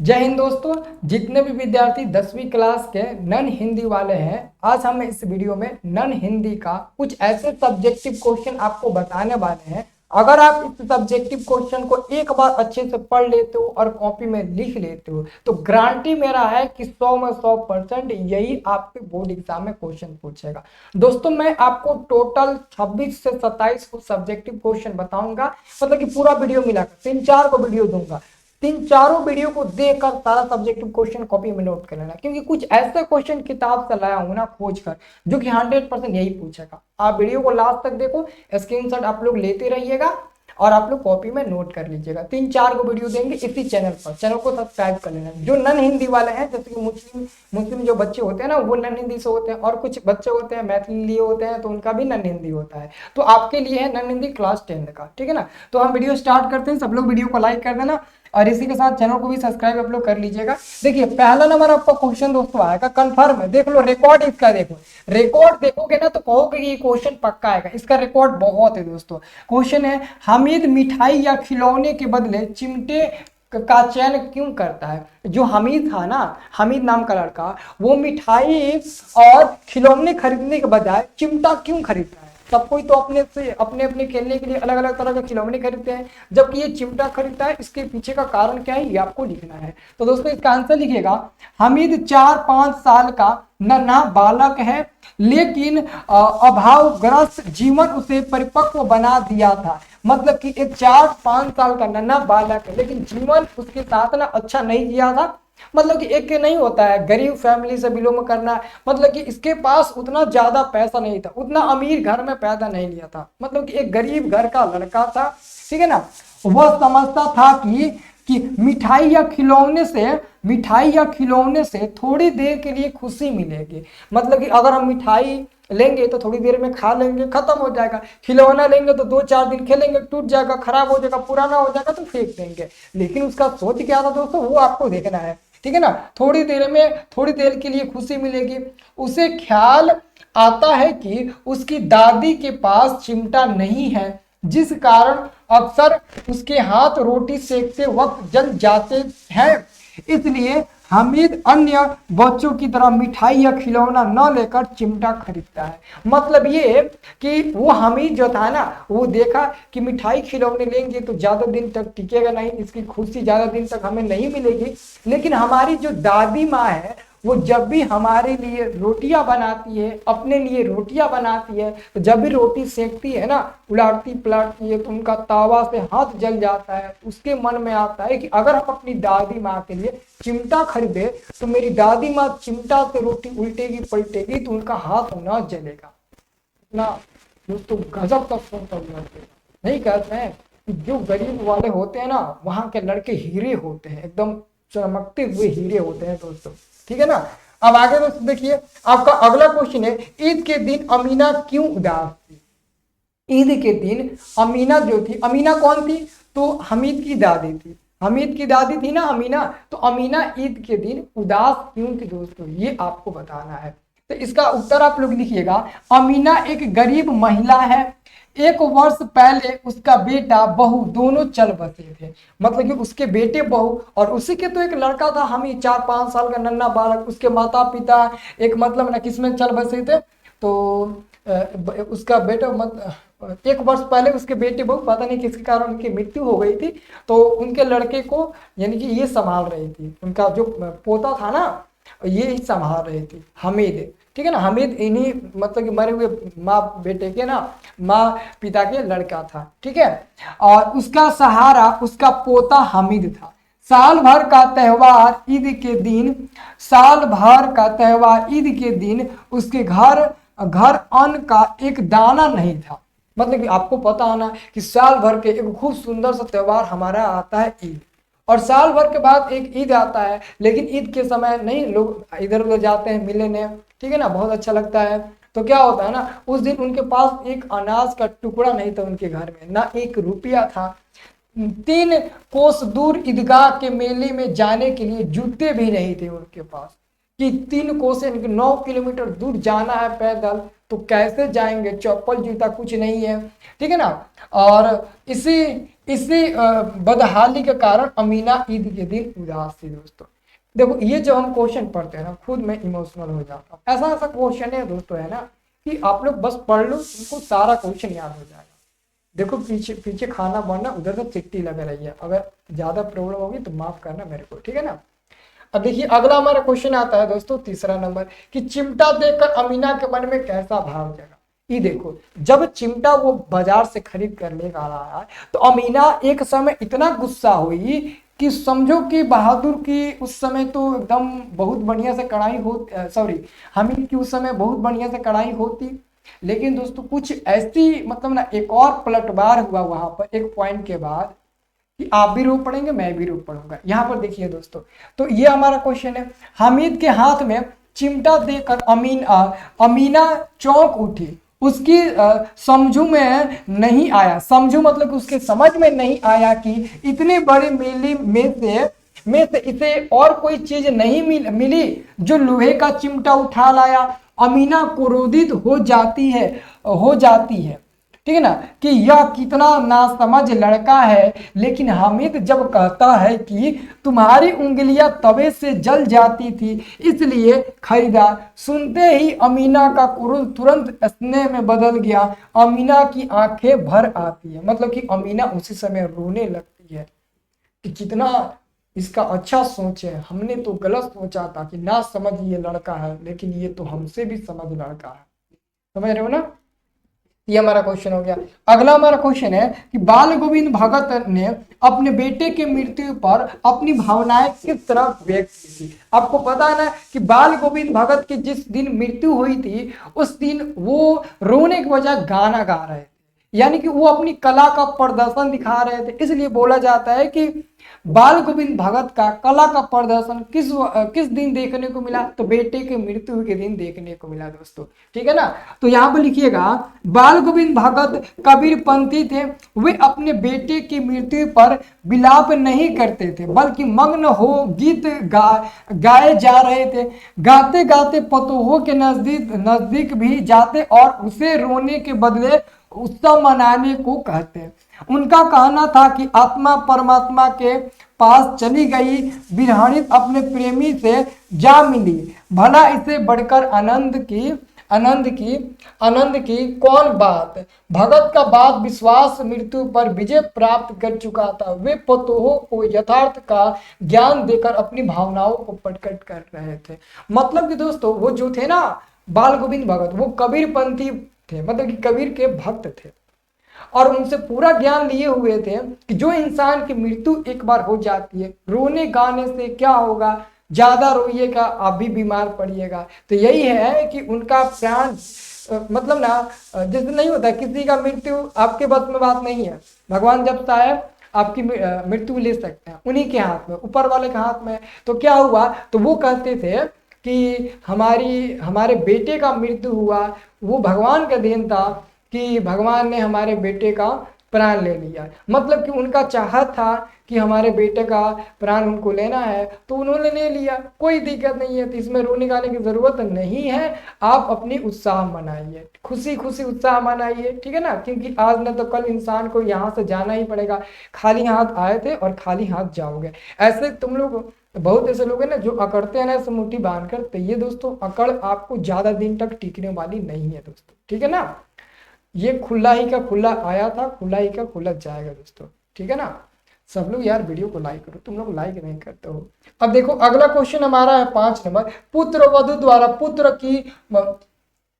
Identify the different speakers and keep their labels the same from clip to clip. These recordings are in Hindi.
Speaker 1: जय हिंद दोस्तों। जितने भी विद्यार्थी 10वीं क्लास के नन हिंदी वाले हैं, आज हम इस वीडियो में नन हिंदी का कुछ ऐसे सब्जेक्टिव क्वेश्चन आपको बताने वाले हैं। अगर आप इस सब्जेक्टिव क्वेश्चन को एक बार अच्छे से पढ़ लेते हो और कॉपी में लिख लेते हो तो गारंटी मेरा है कि 100 में 100% यही आपके बोर्ड एग्जाम में क्वेश्चन पूछेगा। दोस्तों, मैं आपको टोटल 26 से 27 कुछ सब्जेक्टिव क्वेश्चन बताऊंगा, मतलब कि पूरा वीडियो मिलाकर 3-4 को वीडियो दूंगा। तीन चारों वीडियो को देखकर सारा सब्जेक्टिव क्वेश्चन कॉपी में नोट कर लेना, क्योंकि कुछ ऐसे क्वेश्चन किताब से लाया हूं ना खोज कर, जो कि 100% यही पूछेगा। आप वीडियो को लास्ट तक देखो, स्क्रीनशॉट आप लोग लेते रहिएगा और आप लोग कॉपी में नोट कर लीजिएगा। 3-4 को वीडियो देंगे इसी चैनल पर, चैनल को सब्सक्राइब कर लेना। जो नन हिंदी वाले हैं, जैसे कि मुस्लिम जो बच्चे होते हैं ना, वो नन हिंदी से होते हैं, और कुछ बच्चे होते हैं मैथिली लिए होते हैं तो उनका भी नन हिंदी होता है। तो आपके लिए है नन हिंदी क्लास 10 का, ठीक है ना। तो हम वीडियो स्टार्ट करते हैं। सब लोग वीडियो को लाइक कर देना और इसी के साथ चैनल को भी सब्सक्राइब आप लोग कर लीजिएगा। देखिए, पहला नंबर आपका क्वेश्चन दोस्तों आएगा, कंफर्म है। देख लो रिकॉर्ड इसका, देखो रिकॉर्ड देखोगे ना तो कहोगे कि ये क्वेश्चन पक्का आएगा। इसका रिकॉर्ड बहुत है दोस्तों। क्वेश्चन है, हामिद मिठाई या खिलौने के बदले चिमटे का चयन क्यों करता है। जो हमीद था ना, हमीद नाम का लड़का, वो मिठाई और खिलौने खरीदने के बजाय चिमटा क्यों खरीदता है। सब कोई तो अपने से अपने अपने खेलने के लिए अलग अलग तरह के खिलौने खरीदते हैं, जबकि ये चिमटा खरीदता है। इसके पीछे का कारण क्या है ये आपको लिखना है। तो दोस्तों इसका आंसर लिखिएगा, हमीद 4-5 साल का नन्हा बालक है, लेकिन अभावग्रस्त जीवन उसे परिपक्व बना दिया था। मतलब कि एक 4-5 साल का नन्हा बालक है, लेकिन जीवन उसके साथ ना अच्छा नहीं जिया था। मतलब कि एक नहीं होता है गरीब फैमिली से बिलोंग करना, मतलब कि इसके पास उतना ज्यादा पैसा नहीं था, उतना अमीर घर में पैदा नहीं लिया था, मतलब कि एक गरीब घर का लड़का था, ठीक है ना। वह समझता था कि मिठाई या खिलौने से थोड़ी देर के लिए खुशी मिलेगी। मतलब कि अगर हम मिठाई लेंगे तो थोड़ी देर में खा लेंगे, खत्म हो जाएगा। खिलौना लेंगे तो 2-4 दिन खेलेंगे, टूट जाएगा, खराब हो जाएगा, पुराना हो जाएगा तो फेंक देंगे। लेकिन उसका सोच क्या था दोस्तों, वो आपको देखना है, ठीक है ना। थोड़ी देर के लिए खुशी मिलेगी। उसे ख्याल आता है कि उसकी दादी के पास चिमटा नहीं है, जिस कारण अक्सर उसके हाथ रोटी सेकते वक्त जल जाते हैं। इसलिए हामिद अन्य बच्चों की तरह मिठाई या खिलौना न लेकर चिमटा खरीदता है। मतलब ये कि वो हामिद जो था ना, वो देखा कि मिठाई खिलौने लेंगे तो ज्यादा दिन तक टिकेगा नहीं, इसकी खुशी ज्यादा दिन तक हमें नहीं मिलेगी। लेकिन हमारी जो दादी माँ है, वो जब भी हमारे लिए रोटियां बनाती है, अपने लिए रोटियां बनाती है, तो जब भी रोटी सेकती है ना, उलाटती पलाटती है, तो उनका तावा से हाथ जल जाता है। उसके मन में आता है कि अगर हम अपनी दादी माँ के लिए चिमटा खरीदे तो मेरी दादी माँ चिमटा से रोटी उल्टेगी पलटेगी तो उनका हाथ ना जलेगा। ना दोस्तों, गजब का सोच नहीं कहते हैं कि जो गरीब वाले होते हैं ना, वहां के लड़के हीरे होते हैं, एकदम चमकते हुए हीरे होते हैं दोस्तों, ठीक है ना। अब आगे दोस्तों देखिए, आपका अगला क्वेश्चन है, ईद के दिन अमीना क्यों उदास थी। ईद के दिन अमीना जो थी, अमीना कौन थी, तो हमीद की दादी थी। हमीद की दादी थी ना अमीना, तो अमीना ईद के दिन उदास क्यों थी दोस्तों, ये आपको बताना है। तो इसका उत्तर आप लोग लिखिएगा, अमीना एक गरीब महिला है। 1 वर्ष पहले उसका बेटा बहू दोनों चल बसे थे। मतलब कि उसके बेटे बहू और उसी के तो एक लड़का था, हम ही 4-5 साल का नन्हा बालक, उसके माता पिता एक मतलब ना किसमें चल बसे थे। तो उसका बेटा 1 वर्ष पहले उसके बेटे बहू पता नहीं किसके कारण उनकी मृत्यु हो गई थी, तो उनके लड़के को यानी कि ये संभाल रही थी, उनका जो पोता था ना, ये ही संभाल रही थी हमीद, ठीक है ना। हमीद इन्हीं मतलब कि मरे हुए माँ बेटे के ना, माँ पिता के लड़का था, ठीक है। और उसका सहारा उसका पोता हमीद था। साल भर का त्योहार ईद के दिन साल भर का त्योहार ईद के दिन उसके घर घर अन्न का एक दाना नहीं था। मतलब कि आपको पता होना कि साल भर के एक खूब सुंदर सा त्योहार हमारा आता है ईद, और साल भर के बाद एक ईद आता है, लेकिन ईद के समय नहीं लोग इधर उधर जाते हैं मिलने, ठीक है ना, बहुत अच्छा लगता है। तो क्या होता है ना, उस दिन उनके पास एक अनाज का टुकड़ा नहीं था, उनके घर में ना 1 रुपया था। 3 कोस दूर ईदगाह के मेले में जाने के लिए जूते भी नहीं थे उनके पास, कि 3 कोस 9 किलोमीटर दूर जाना है पैदल, तो कैसे जाएंगे, चप्पल जूता कुछ नहीं है, ठीक है ना। और इसी इसी बदहाली के कारण अमीना ईद के दिन उदास थी दोस्तों। देखो ये जो हम क्वेश्चन पढ़ते हैं ना, खुद मैं इमोशनल हो जाता हूँ। ऐसा ऐसा क्वेश्चन है दोस्तों, है ना, कि आप लोग बस पढ़ लो, तुमको सारा क्वेश्चन याद हो जाएगा। देखो पीछे पीछे खाना बनना, उधर से चिट्ठी लग रही है, अगर ज्यादा प्रॉब्लम होगी तो माफ करना मेरे को, ठीक है ना। अब देखिए अगला हमारा क्वेश्चन आता है दोस्तों, तीसरा नंबर, कि चिमटा देखकर अमीना के मन में कैसा भाव जगा। ये देखो, जब चिमटा वो बाजार से खरीद कर लेकर आ रहा है तो अमीना एक समय इतना गुस्सा हुई कि समझो कि बहादुर की उस समय तो एकदम बहुत बढ़िया से कढ़ाई हो, सॉरी, हामिद की उस समय बहुत बढ़िया से कढ़ाई होती। लेकिन दोस्तों कुछ ऐसी मतलब ना, एक और पलटवार हुआ वहां पर एक पॉइंट के बाद, कि आप भी रो पड़ेंगे मैं भी रो पड़ूंगा। यहाँ पर देखिए दोस्तों, तो ये हमारा क्वेश्चन है। हामिद के हाथ में चिमटा देकर अमीना चौंक उठी। उसकी समझू में नहीं आया, समझू मतलब कि उसके समझ में नहीं आया कि इतने बड़े मेले में से इसे और कोई चीज नहीं मिली जो लोहे का चिमटा उठा लाया। अमीना क्रोधित हो जाती है, ठीक है ना, कि यह कितना नासमझ लड़का है। लेकिन हामिद जब कहता है कि तुम्हारी उंगलियां तवे से जल जाती थी इसलिए खरीदा, सुनते ही अमीना का क्रोध तुरंत स्नेह में बदल गया। अमीना की आंखें भर आती है, मतलब कि अमीना उसी समय रोने लगती है कि कितना इसका अच्छा सोच है, हमने तो गलत सोचा था कि ना समझ ये लड़का है, लेकिन ये तो हमसे भी समझ लड़का है। समझ रहे हो ना। ये हमारा क्वेश्चन हो गया। अगला हमारा क्वेश्चन है कि बाल गोविंद भगत ने अपने बेटे की मृत्यु पर अपनी भावनाएं किस तरह व्यक्त की थी। आपको पता है ना कि बाल गोविंद भगत की जिस दिन मृत्यु हुई थी उस दिन वो रोने के बजाय गाना गा रहे थे, यानी कि वो अपनी कला का प्रदर्शन दिखा रहे थे। इसलिए बोला जाता है कि बाल गोविंद भगत का कला का प्रदर्शन किस दिन देखने को मिला, तो बेटे की मृत्यु के दिन देखने को मिला दोस्तों, ठीक है ना। तो यहाँ पर लिखिएगा, बाल गोविंद भगत कबीर पंथी थे। वे अपने बेटे की मृत्यु पर विलाप नहीं करते थे बल्कि मग्न हो गीत गाए जा रहे थे। गाते गाते पतोहों के नजदीक भी जाते और उसे रोने के बदले उत्सव मनाने को कहते। उनका कहना था कि आत्मा परमात्मा के पास चली गई, विरहित अपने प्रेमी से जा मिली, भला इसे बढ़कर आनंद की कौन बात। भगत का बाद विश्वास मृत्यु पर विजय प्राप्त कर चुका था। वे पतोहों को यथार्थ का ज्ञान देकर अपनी भावनाओं को प्रकट कर रहे थे। मतलब कि दोस्तों वो जो थे ना बाल गोविंद भगत, वो कबीर पंथी थे, मतलब कि कबीर के भक्त थे और उनसे पूरा ज्ञान लिए हुए थे कि जो इंसान की मृत्यु एक बार हो जाती है, रोने गाने से क्या होगा, ज्यादा रोइएगा आप भी बीमार पड़िएगा। तो यही है कि उनका प्राण मतलब ना, जैसे नहीं होता किसी का मृत्यु आपके बस में बात नहीं है, भगवान जब चाहे आपकी मृत्यु ले सकते हैं, उन्हीं के हाथ में, ऊपर वाले के हाथ में। तो क्या हुआ, तो वो कहते थे कि हमारे बेटे का मृत्यु हुआ, वो भगवान का देन था कि भगवान ने हमारे बेटे का प्राण ले लिया। मतलब कि उनका चाहत था कि हमारे बेटे का प्राण उनको लेना है, तो उन्होंने ले लिया, कोई दिक्कत नहीं है। तो इसमें रोने गाने की जरूरत नहीं है, आप अपनी उत्साह मनाइए, खुशी खुशी उत्साह मनाइए, ठीक है ना। क्योंकि आज न तो कल इंसान को यहाँ से जाना ही पड़ेगा। खाली हाथ आए थे और खाली हाथ जाओगे। ऐसे तुम लोग, बहुत ऐसे लोग हैं ना जो अकड़ते हैं ना ऐसे मुट्ठी बांध कर, तो ये दोस्तों अकड़ आपको ज्यादा दिन तक टिकने वाली नहीं है दोस्तों, ठीक है ना। ये खुला ही का खुला आया था, खुला ही का खुला जाएगा दोस्तों, ठीक है ना। सब लोग यार वीडियो को लाइक करो, तुम लोग लाइक नहीं करते हो। अब देखो अगला क्वेश्चन हमारा है 5 नंबर, पुत्र वधु द्वारा पुत्र की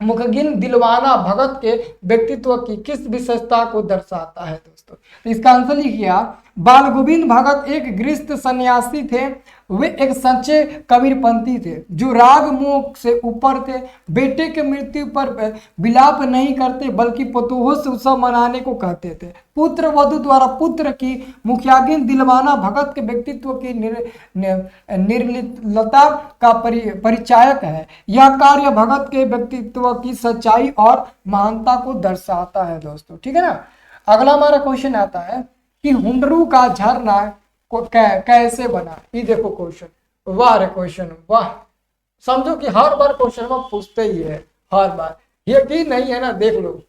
Speaker 1: मुखगिन दिलवाना भगत के व्यक्तित्व की किस विशेषता को दर्शाता है दोस्तों। तो इसका आंसर लिखिए, बाल गोविंद भगत एक गृहस्थ सन्यासी थे। वे एक सच्चे कबीरपंथी थे जो राग मोह से ऊपर थे। बेटे के मृत्यु पर विलाप नहीं करते बल्कि पतोहों से उत्सव मनाने को कहते थे। पुत्र वधु द्वारा पुत्र की मुखियागिन दिलवाना भगत के व्यक्तित्व की निर्लिप्तता का परिचायक है। यह कार्य भगत के व्यक्तित्व की सच्चाई और महानता को दर्शाता है दोस्तों, ठीक है ना। अगला हमारा क्वेश्चन आता है कि हुंडरू का झरना को कैसे बना। ये देखो क्वेश्चन, वाह रे क्वेश्चन वाह। समझो कि हर बार क्वेश्चन में पूछते ही है, हर बार, यकीन नहीं है ना, देख लो।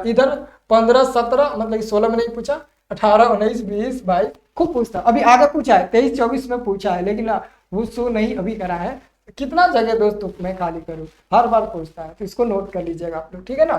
Speaker 1: इधर 15 17 मतलब 16 में नहीं पूछा, 18, 19, 20, 22 खूब पूछता। अभी आगे पूछा है 23, 24 में पूछा है, लेकिन वो शो नहीं अभी करा है। कितना जगह दोस्तों मैं खाली करूं, हर बार पूछता है, तो इसको नोट कर लीजिएगा आप लोग, ठीक है ना।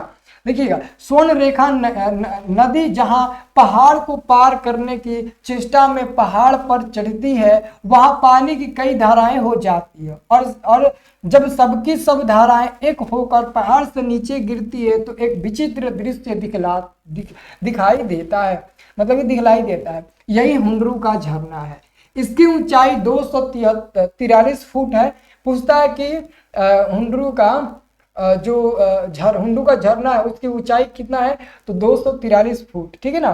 Speaker 1: देखिएगा, स्वर्ण रेखा नदी जहां पहाड़ को पार करने की चेष्टा में पहाड़ पर चढ़ती है, वहां पानी की कई धाराएं हो जाती है, और जब सबकी सब धाराएं एक होकर पहाड़ से नीचे गिरती है तो एक विचित्र दृश्य दिखाई देता है, मतलब ये दिखलाई देता है। यही हुंडरू का झरना है। इसकी ऊंचाई 243 फुट है। पूछता है कि हुंडरू का हुंडरू का झरना है, उसकी ऊंचाई कितना है, तो 243 फुट, ठीक है ना।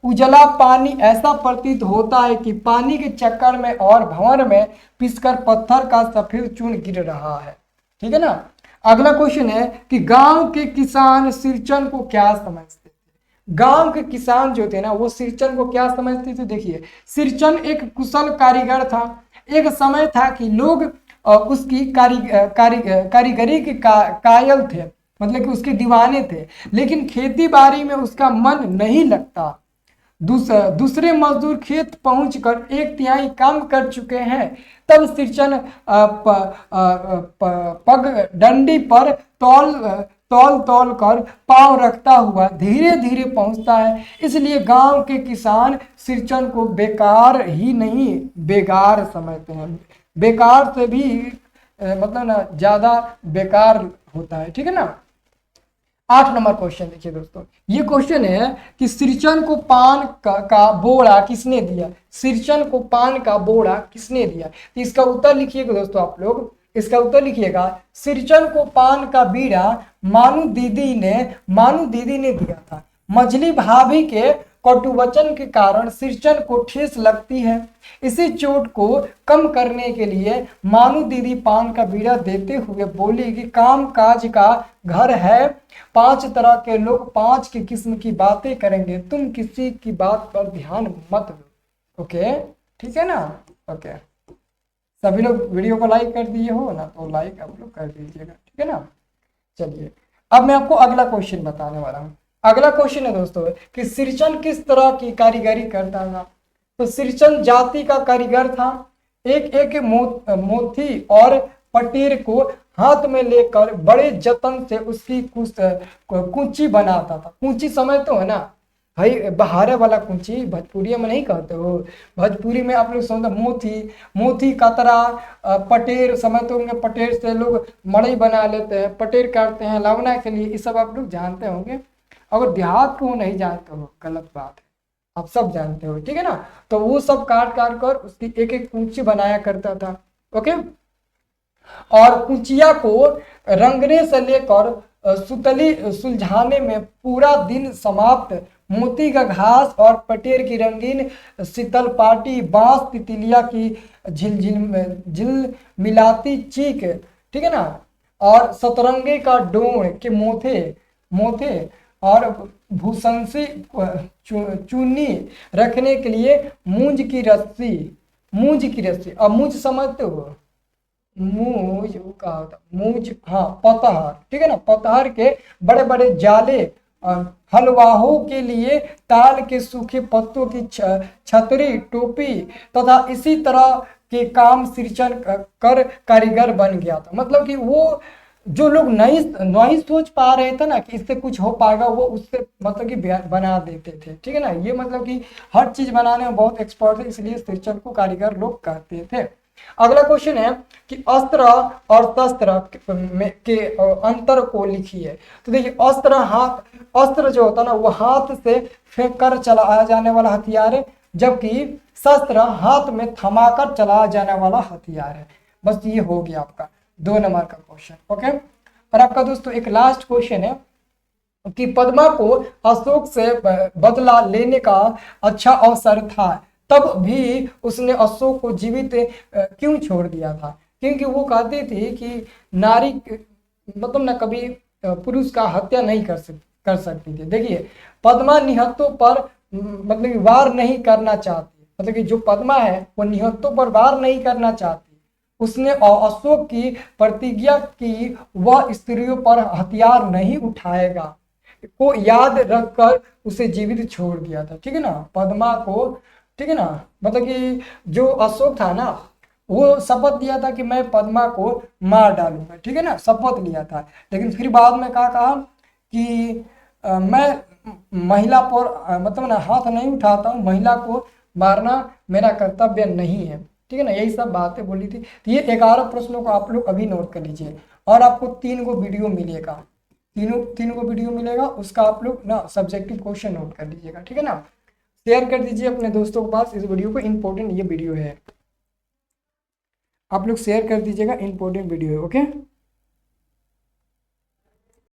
Speaker 1: उजला पानी ऐसा प्रतीत होता है कि पानी के चक्कर में और भंवर में पिसकर पत्थर का सफेद चूर्ण गिर रहा है, ठीक है ना। अगला क्वेश्चन है कि गांव के किसान सिरचन को क्या समझते थे। गांव के किसान जो थे ना, वो सिरचन को क्या समझते थे। देखिए, सिरचन एक कुशल कारीगर था। एक समय था कि लोग उसकी कारीगरी के कायल थे, मतलब कि उसके दीवाने थे, लेकिन खेती बाड़ी में उसका मन नहीं लगता। दूसरे मजदूर खेत पहुंचकर 1/3 काम कर चुके हैं, तब सिरचन पगडंडी पर तौल कर पांव रखता हुआ धीरे धीरे पहुंचता है। इसलिए गांव के किसान सिरचन को बेकार ही नहीं बेगार समझते हैं। बेकार से भी मतलब ना ज्यादा बेकार होता है, ठीक है ना। 8 नंबर क्वेश्चन देखिए दोस्तों, ये क्वेश्चन है कि सिरचन को पान का बोरा किसने दिया। सिरचन को पान का बोरा किसने दिया, तो इसका उत्तर लिखिएगा दोस्तों आप लोग। इसका उत्तर लिखिएगा, सिरचन को पान का बीड़ा मानू दीदी ने दिया था। मझली भाभी के कटुवचन के कारण सिरचन को ठेस लगती है। इसी चोट को कम करने के लिए मानू दीदी पान का बीड़ा देते हुए बोली कि काम काज का घर है, 5 तरह के लोग 5 की किस्म की बातें करेंगे, तुम किसी की बात पर ध्यान मत दो। ओके, ठीक है ना। ओके, सभी लोग वीडियो को लाइक कर दिए हो ना, तो लाइक आप लोग कर दीजिएगा, ठीक है ना। चलिए, अब मैं आपको अगला क्वेश्चन बताने वाला हूँ। अगला क्वेश्चन है दोस्तों कि सिरचन किस तरह की कारीगरी करता था। तो सिरचन जाति का कारीगर था। एक एक मोती और पटीर को हाथ में लेकर बड़े जतन से उसकी कूंची बनाता था। कूंची समझते हो ना भाई, बहारे वाला कूंची भोजपुरी में नहीं कहते हो। भोजपुरी में आप लोग समझते मोती कतरा, पटेर समझते होंगे। पटेर से लोग मड़ई बना लेते हैं, पटेर काटते हैं लावना के लिए, ये सब आप लोग जानते होंगे। अगर देहात को नहीं जानते हो गलत बात है, आप सब जानते हो, ठीक है ना। तो वो सब काट कर उसकी एक एक कूंची बनाया करता था। ओके, और कुचिया को रंगने से लेकर सुतली सुलझाने में पूरा दिन समाप्त। मोती का घास और पटेर की रंगीन शीतल पाटी, बांस तितलिया की झिल मिलाती चीक, ठीक है ना, और सतरंगे का डोर के मोथे और भूसंसी चुन्नी रखने के लिए मूंज की रस्सी। अब मूंज समझते हो, मूंज का होता मूंज, हाँ पतहर, ठीक है ना। पतहर के बड़े बड़े जाले, हलवाहों के लिए ताल के सूखे पत्तों की छतरी, टोपी तथा इसी तरह के काम सिरचन कर कारीगर बन गया था। मतलब कि वो जो लोग नहीं सोच पा रहे थे ना कि इससे कुछ हो पाएगा, वो उससे मतलब कि बना देते थे, ठीक है ना। ये मतलब कि हर चीज बनाने में बहुत एक्सपर्ट है, इसलिए सिरचन को कारीगर लोग कहते थे। अगला क्वेश्चन है कि अस्त्र और शस्त्र के अंतर को लिखिए। तो देखिए, अस्त्र जो होता है ना, वो हाथ से फेंक कर चलाया जाने वाला हथियार है, जबकि शस्त्र हाथ में थमाकर चलाया जाने वाला हथियार है। बस ये हो गया आपका 2 नंबर का क्वेश्चन। ओके, और आपका दोस्तों एक लास्ट क्वेश्चन है कि पद्मा को अशोक से बदला लेने का अच्छा अवसर था, तब भी उसने अशोक को जीवित क्यों छोड़ दिया था। क्योंकि वो कहती थी कि नारी मतलब ना कभी पुरुष का हत्या नहीं कर सकती थी। देखिए, पद्मा निहत्तों पर मतलब वार नहीं करना चाहती, मतलब कि जो पद्मा है वो निहत्तों पर वार नहीं करना चाहती। उसने अशोक की प्रतिज्ञा की वह स्त्रियों पर हथियार नहीं उठाएगा। को याद रखकर उसे जीवित छोड़ दिया था, ठीक है ना, पद्मा को, ठीक है ना। मतलब कि जो अशोक था ना, वो शपथ लिया था कि मैं पद्मा को मार डालूंगा, ठीक है ना, शपथ लिया था। लेकिन फिर बाद में क्या कहा कि मैं महिला पर मतलब ना हाथ नहीं उठाता हूँ, महिला को मारना मेरा कर्तव्य नहीं है, ठीक है ना, यही सब बातें बोली थी। तो ये 11 प्रश्नों को आप लोग अभी नोट कर लीजिए। और आपको 3 गो वीडियो मिलेगा, तीन गो वीडियो मिलेगा, उसका आप लोग ना सब्जेक्टिव क्वेश्चन नोट कर लीजिएगा, ठीक है ना। शेयर कर दीजिए अपने दोस्तों के पास इस वीडियो को, इंपॉर्टेंट ये वीडियो है, आप लोग शेयर कर दीजिएगा, इंपॉर्टेंट वीडियो है, ओके।